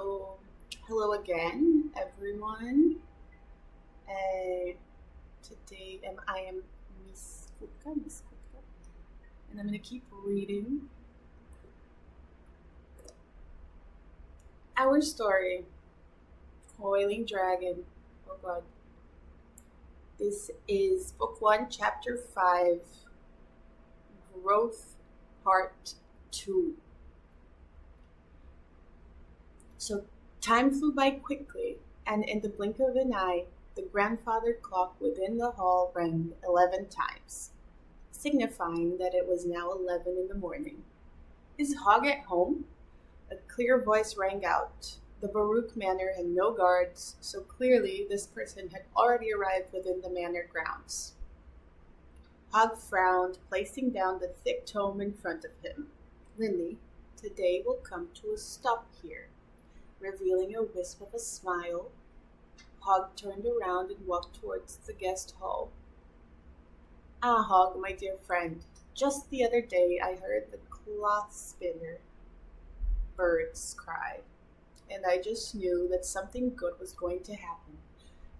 So, hello again, everyone. Today, I am Miss Kupka, and I'm going to keep reading our story, Coiling Dragon. Oh God, this is Book 1, Chapter 5, Growth, Part 2. So, time flew by quickly, and in the blink of an eye, the grandfather clock within the hall rang 11 times, signifying that it was now 11 in the morning. "Is Hogg at home?" A clear voice rang out. The Baruch Manor had no guards, so clearly this person had already arrived within the manor grounds. Hogg frowned, placing down the thick tome in front of him. "Lily, today will come to a stop here." Revealing a wisp of a smile, Hogg turned around and walked towards the guest hall. "Ah, Hogg, my dear friend, just the other day I heard the cloth spinner birds cry, and I just knew that something good was going to happen.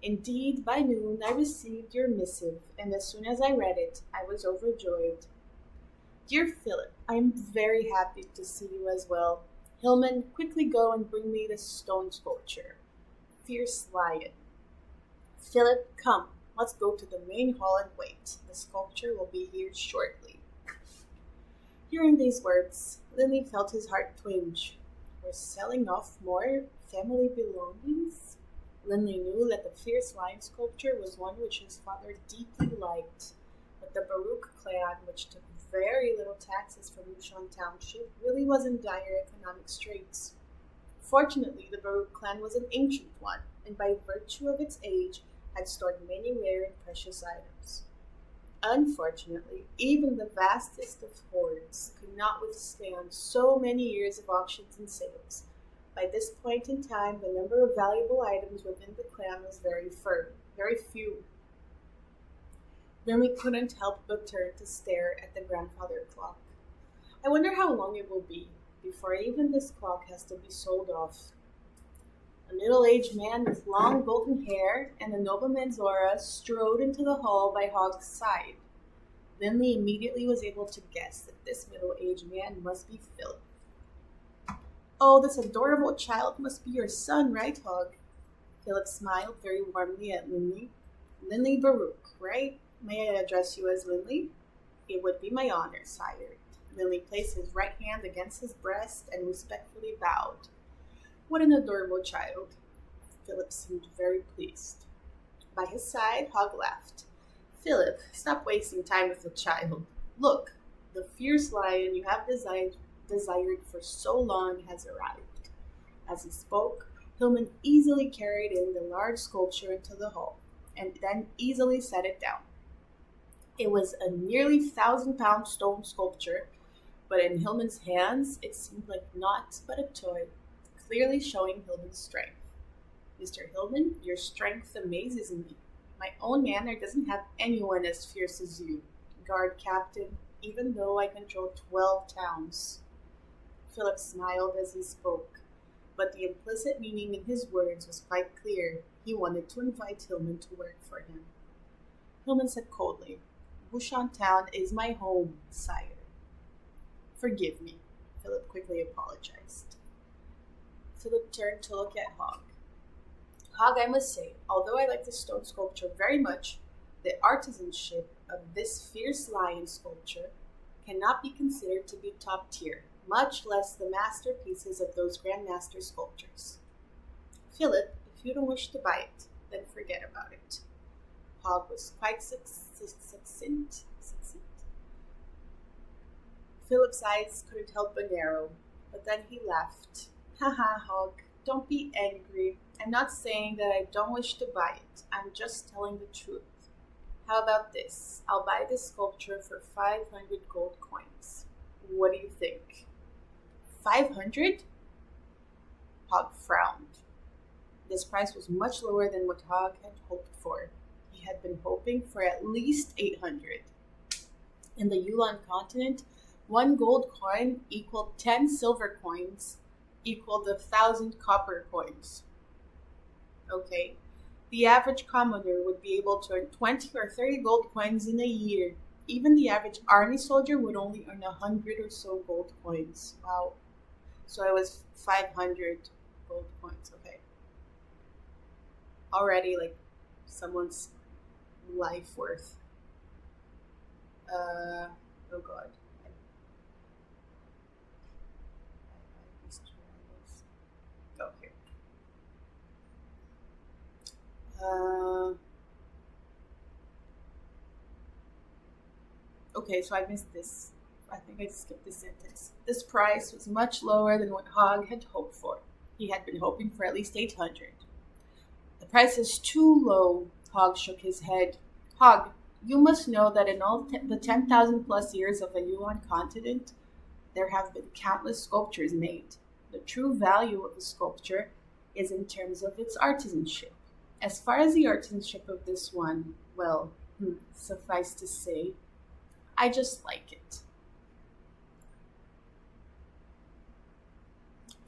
Indeed, by noon I received your missive, and as soon as I read it, I was overjoyed. Dear Philip, I am very happy to see you as well. Hillman, quickly go and bring me the stone sculpture. Fierce lion. Philip, come, let's go to the main hall and wait. The sculpture will be here shortly." Hearing these words, Lily felt his heart twinge. We're selling off more family belongings? Lily knew that the fierce lion sculpture was one which his father deeply liked, but the Baruch clan, which took very little taxes from Lushan Township, really was in dire economic straits. Fortunately, the Baruch clan was an ancient one, and by virtue of its age, had stored many rare and precious items. Unfortunately, even the vastest of hoards could not withstand so many years of auctions and sales. By this point in time, the number of valuable items within the clan was very few. Then we couldn't help but turn to stare at the grandfather clock. I wonder how long it will be before even this clock has to be sold off. A middle-aged man with long golden hair and a nobleman's aura strode into the hall by Hogg's side. Lindley immediately was able to guess that this middle-aged man must be Philip. "Oh, this adorable child must be your son, right, Hogg?" Philip smiled very warmly at Lindley. "Lindley Baruch, right? May I address you as Lindley?" "It would be my honor, sire." Lindley placed his right hand against his breast and respectfully bowed. "What an adorable child." Philip seemed very pleased. By his side, Hogg laughed. "Philip, stop wasting time with the child. Look, the fierce lion you have desired for so long has arrived." As he spoke, Hillman easily carried in the large sculpture into the hall, and then easily set it down. It was a nearly 1,000-pound stone sculpture, but in Hillman's hands it seemed like naught but a toy, clearly showing Hillman's strength. "Mr. Hillman, your strength amazes me. My own manor doesn't have anyone as fierce as you, guard captain, even though I control 12 towns." Philip smiled as he spoke, but the implicit meaning in his words was quite clear. He wanted to invite Hillman to work for him. Hillman said coldly, "Bushan Town is my home, sire." "Forgive me," Philip quickly apologized. Philip turned to look at Hogg. "Hogg, I must say, although I like the stone sculpture very much, the artisanship of this fierce lion sculpture cannot be considered to be top tier, much less the masterpieces of those grandmaster sculptures. Philip, if you don't wish to buy it, then forget about it." Hogg was quite succinct. Philip's eyes couldn't help but narrow, but then he laughed. "Haha, Hogg, don't be angry. I'm not saying that I don't wish to buy it. I'm just telling the truth. How about this? I'll buy this sculpture for 500 gold coins. What do you think?" 500? Hogg frowned. This price was much lower than what Hogg had hoped for. He had been hoping for at least 800. In the Yulan continent, one gold coin equaled 10 silver coins, equaled 1,000 copper coins. Okay. The average commoner would be able to earn 20 or 30 gold coins in a year. Even the average army soldier would only earn 100 or so gold coins. Wow. So it was 500 gold coins. Okay. Already like someone's life worth. Oh god. Go here. Uh, okay, so I missed this. I think I skipped this sentence. This price was much lower than what Hogg had hoped for. He had been hoping for at least 800. The price is too low, Hogg shook his head. Hogg, you must know that in all the 10,000 plus years of the Yuan continent, there have been countless sculptures made. The true value of a sculpture is in terms of its artisanship. As far as the artisanship of this one, well, suffice to say, I just like it.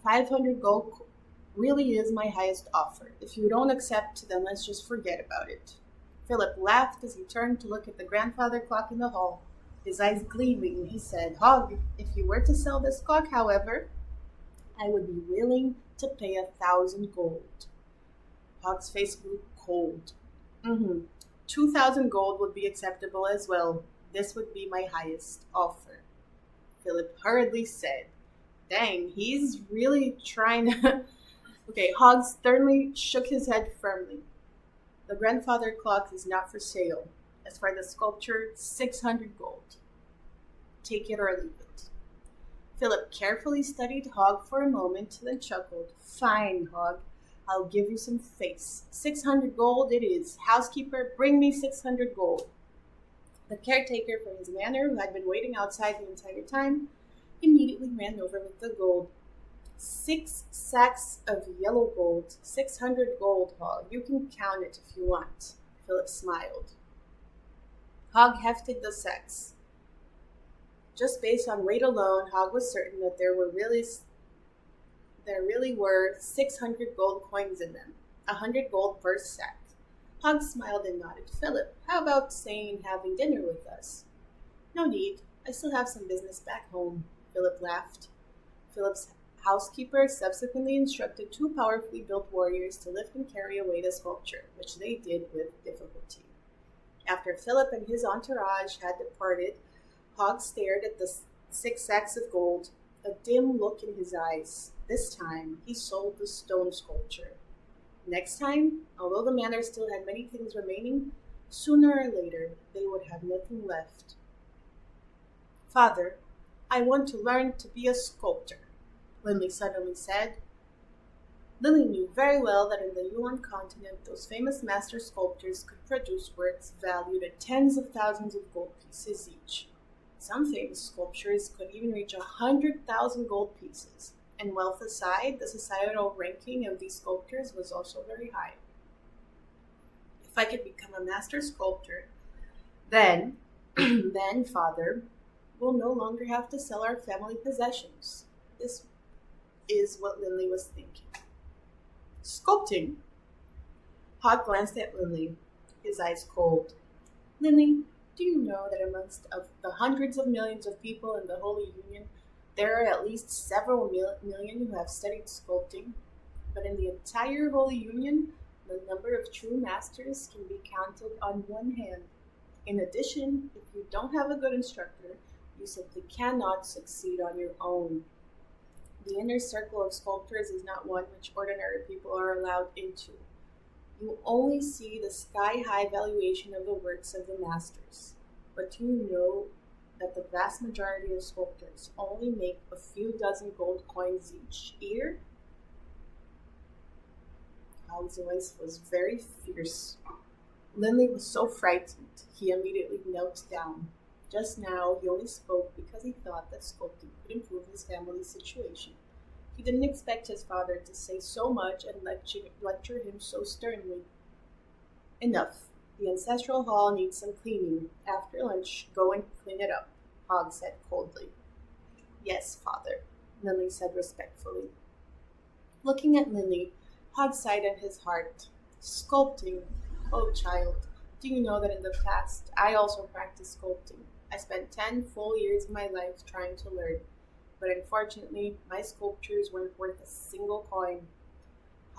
500 gold really is my highest offer. If you don't accept, then let's just forget about it. Philip laughed as he turned to look at the grandfather clock in the hall. His eyes gleaming, he said, Hogg, if you were to sell this clock, however, I would be willing to pay 1,000 gold. Hogg's face grew cold. 2,000 gold would be acceptable as well. This would be my highest offer. Philip hurriedly said, Dang, he's really trying to... Okay, Hogg sternly shook his head firmly. The grandfather clock is not for sale. As for the sculpture, 600 gold. Take it or leave it. Philip carefully studied Hogg for a moment, then chuckled. Fine, Hogg. I'll give you some face. 600 gold it is. Housekeeper, bring me 600 gold. The caretaker for his manor, who had been waiting outside the entire time, immediately ran over with the gold. 6 sacks of yellow gold. 600 gold, Hogg. You can count it if you want. Philip smiled. Hogg hefted the sacks. Just based on weight alone, Hogg was certain that there really were 600 gold coins in them, 100 gold per sack. Hogg smiled and nodded. Philip, how about having dinner with us? No need. I still have some business back home. Philip laughed. Philip's housekeeper subsequently instructed 2 powerfully built warriors to lift and carry away the sculpture, which they did with difficulty. After Philip and his entourage had departed, Hogg stared at the 6 sacks of gold, a dim look in his eyes. This time, he sold the stone sculpture. Next time, although the manor still had many things remaining, sooner or later they would have nothing left. Father, I want to learn to be a sculptor, Lindley suddenly said. Lily knew very well that in the Yuan continent those famous master sculptors could produce works valued at tens of thousands of gold pieces each. Some famous sculptures could even reach 100,000 gold pieces, and wealth aside, the societal ranking of these sculptors was also very high. If I could become a master sculptor, then, Father, we'll no longer have to sell our family possessions. This is what Lindley was thinking. Sculpting? Hogg glanced at Lindley, his eyes cold. Lindley, do you know that amongst of the hundreds of millions of people in the Holy Union, there are at least several million who have studied sculpting? But in the entire Holy Union, the number of true masters can be counted on one hand. In addition, if you don't have a good instructor, you simply cannot succeed on your own. The inner circle of sculptors is not one which ordinary people are allowed into. You only see the sky-high valuation of the works of the masters. But do you know that the vast majority of sculptors only make a few dozen gold coins each year? Hogg's voice was very fierce. Lindley was so frightened, he immediately knelt down. Just now, he only spoke because he thought that sculpting could improve his family's situation. He didn't expect his father to say so much and lecture him so sternly. Enough. The ancestral hall needs some cleaning. After lunch, go and clean it up, Hogg said coldly. Yes, father, Lindley said respectfully. Looking at Lily, Hod sighed in his heart. Sculpting. Oh, child, do you know that in the past I also practiced sculpting? I spent 10 full years of my life trying to learn, but unfortunately, my sculptures weren't worth a single coin.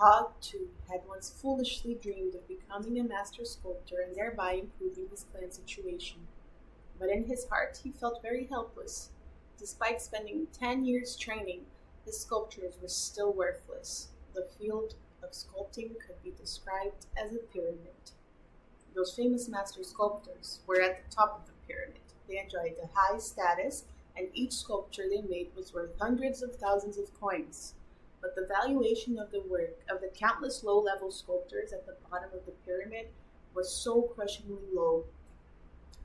Hod, too, had once foolishly dreamed of becoming a master sculptor and thereby improving his clan's situation. But in his heart, he felt very helpless. Despite spending 10 years training, his sculptures were still worthless. The field of sculpting could be described as a pyramid. Those famous master sculptors were at the top of the pyramid. They enjoyed a high status, and each sculpture they made was worth hundreds of thousands of coins. But the valuation of the work of the countless low level sculptors at the bottom of the pyramid was so crushingly low.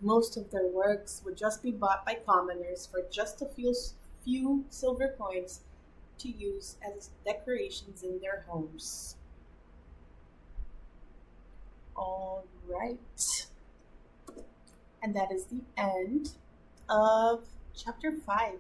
Most of their works would just be bought by commoners for just a few silver coins to use as decorations in their homes. All right. And that is the end of chapter 5.